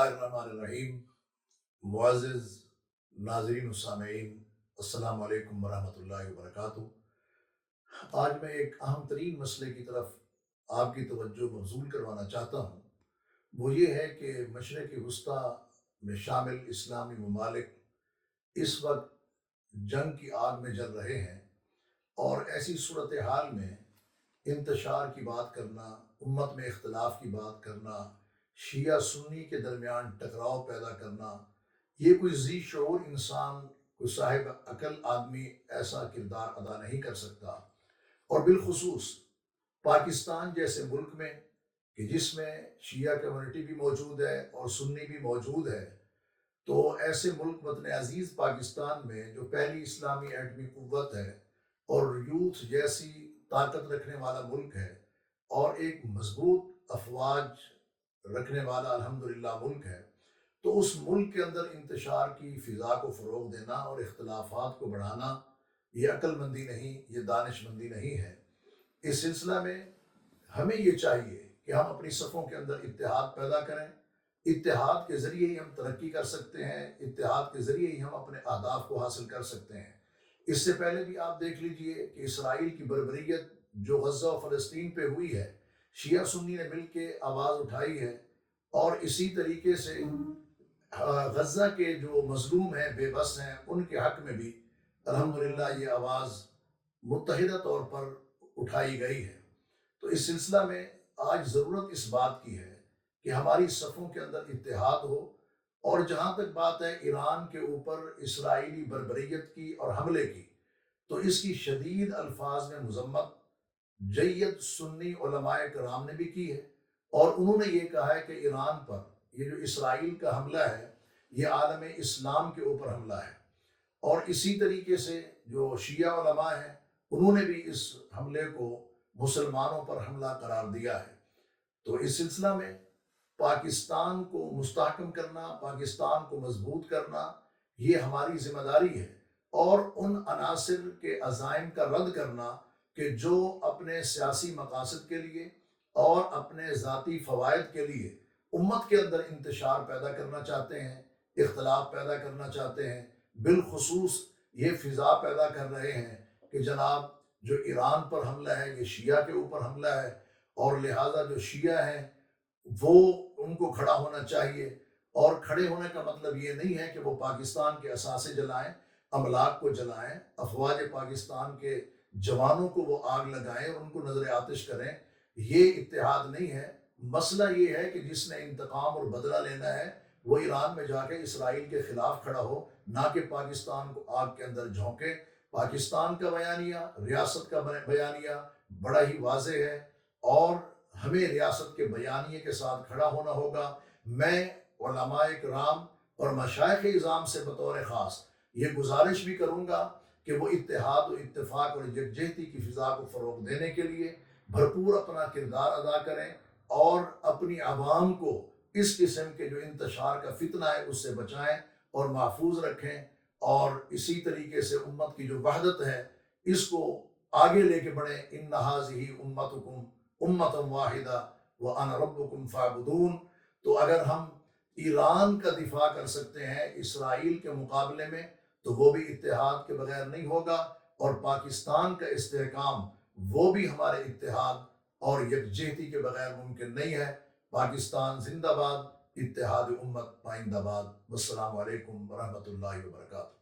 الرحمن معزز ناظرین و سامعین، السلام علیکم ورحمۃ اللہ وبرکاتہ۔ آج میں ایک اہم ترین مسئلے کی طرف آپ کی توجہ مبذول کروانا چاہتا ہوں۔ وہ یہ ہے کہ مشرق وسطیٰ میں شامل اسلامی ممالک اس وقت جنگ کی آگ میں جل رہے ہیں، اور ایسی صورتحال میں انتشار کی بات کرنا، امت میں اختلاف کی بات کرنا، شیعہ سنی کے درمیان ٹکراؤ پیدا کرنا، یہ کوئی ذی شعور انسان، کوئی صاحب عقل آدمی ایسا کردار ادا نہیں کر سکتا۔ اور بالخصوص پاکستان جیسے ملک میں، کہ جس میں شیعہ کمیونٹی بھی موجود ہے اور سنی بھی موجود ہے، تو ایسے ملک وطن عزیز پاکستان میں جو پہلی اسلامی ایٹمی قوت ہے اور یوتھ جیسی طاقت رکھنے والا ملک ہے، اور ایک مضبوط افواج رکھنے والا الحمدللہ ملک ہے، تو اس ملک کے اندر انتشار کی فضا کو فروغ دینا اور اختلافات کو بڑھانا، یہ عقل مندی نہیں، یہ دانش مندی نہیں ہے۔ اس سلسلہ میں ہمیں یہ چاہیے کہ ہم اپنی صفوں کے اندر اتحاد پیدا کریں۔ اتحاد کے ذریعے ہی ہم ترقی کر سکتے ہیں، اتحاد کے ذریعے ہی ہم اپنے اہداف کو حاصل کر سکتے ہیں۔ اس سے پہلے بھی آپ دیکھ لیجئے کہ اسرائیل کی بربریت جو غزہ و فلسطین پہ ہوئی ہے، شیعہ سنی نے مل کے آواز اٹھائی ہے، اور اسی طریقے سے غزہ کے جو مظلوم ہیں، بے بس ہیں، ان کے حق میں بھی الحمدللہ یہ آواز متحدہ طور پر اٹھائی گئی ہے۔ تو اس سلسلہ میں آج ضرورت اس بات کی ہے کہ ہماری صفوں کے اندر اتحاد ہو، اور جہاں تک بات ہے ایران کے اوپر اسرائیلی بربریت کی اور حملے کی، تو اس کی شدید الفاظ میں مذمت جید سنی علماء کرام نے بھی کی ہے، اور انہوں نے یہ کہا ہے کہ ایران پر یہ جو اسرائیل کا حملہ ہے، یہ عالم اسلام کے اوپر حملہ ہے۔ اور اسی طریقے سے جو شیعہ علماء ہیں، انہوں نے بھی اس حملے کو مسلمانوں پر حملہ قرار دیا ہے۔ تو اس سلسلہ میں پاکستان کو مستحکم کرنا، پاکستان کو مضبوط کرنا، یہ ہماری ذمہ داری ہے، اور ان عناصر کے عزائم کا رد کرنا کہ جو اپنے سیاسی مقاصد کے لیے اور اپنے ذاتی فوائد کے لیے امت کے اندر انتشار پیدا کرنا چاہتے ہیں، اختلاف پیدا کرنا چاہتے ہیں، بالخصوص یہ فضا پیدا کر رہے ہیں کہ جناب جو ایران پر حملہ ہے یہ شیعہ کے اوپر حملہ ہے، اور لہٰذا جو شیعہ ہیں وہ ان کو کھڑا ہونا چاہیے۔ اور کھڑے ہونے کا مطلب یہ نہیں ہے کہ وہ پاکستان کے اثاثے جلائیں، املاک کو جلائیں، افواج پاکستان کے جوانوں کو وہ آگ لگائیں اور ان کو نظر آتش کریں، یہ اتحاد نہیں ہے۔ مسئلہ یہ ہے کہ جس نے انتقام اور بدلہ لینا ہے وہ ایران میں جا کے اسرائیل کے خلاف کھڑا ہو، نہ کہ پاکستان کو آگ کے اندر جھونکے۔ پاکستان کا بیانیہ، ریاست کا بیانیہ بڑا ہی واضح ہے، اور ہمیں ریاست کے بیانیے کے ساتھ کھڑا ہونا ہوگا۔ میں علماء کرام اور مشائخ اعظام سے بطور خاص یہ گزارش بھی کروں گا کہ وہ اتحاد و اتفاق اور یکجہتی کی فضا کو فروغ دینے کے لیے بھرپور اپنا کردار ادا کریں، اور اپنی عوام کو اس قسم کے جو انتشار کا فتنہ ہے اس سے بچائیں اور محفوظ رکھیں، اور اسی طریقے سے امت کی جو وحدت ہے اس کو آگے لے کے بڑھیں۔ ان ھذہ امتکم امۃ واحدہ وانا ربکم فاعبدون۔ تو اگر ہم ایران کا دفاع کر سکتے ہیں اسرائیل کے مقابلے میں، تو وہ بھی اتحاد کے بغیر نہیں ہوگا، اور پاکستان کا استحکام وہ بھی ہمارے اتحاد اور یکجہتی کے بغیر ممکن نہیں ہے۔ پاکستان زندہ باد، اتحاد امت پائندہ باد۔ والسلام علیکم ورحمۃ اللہ وبرکاتہ۔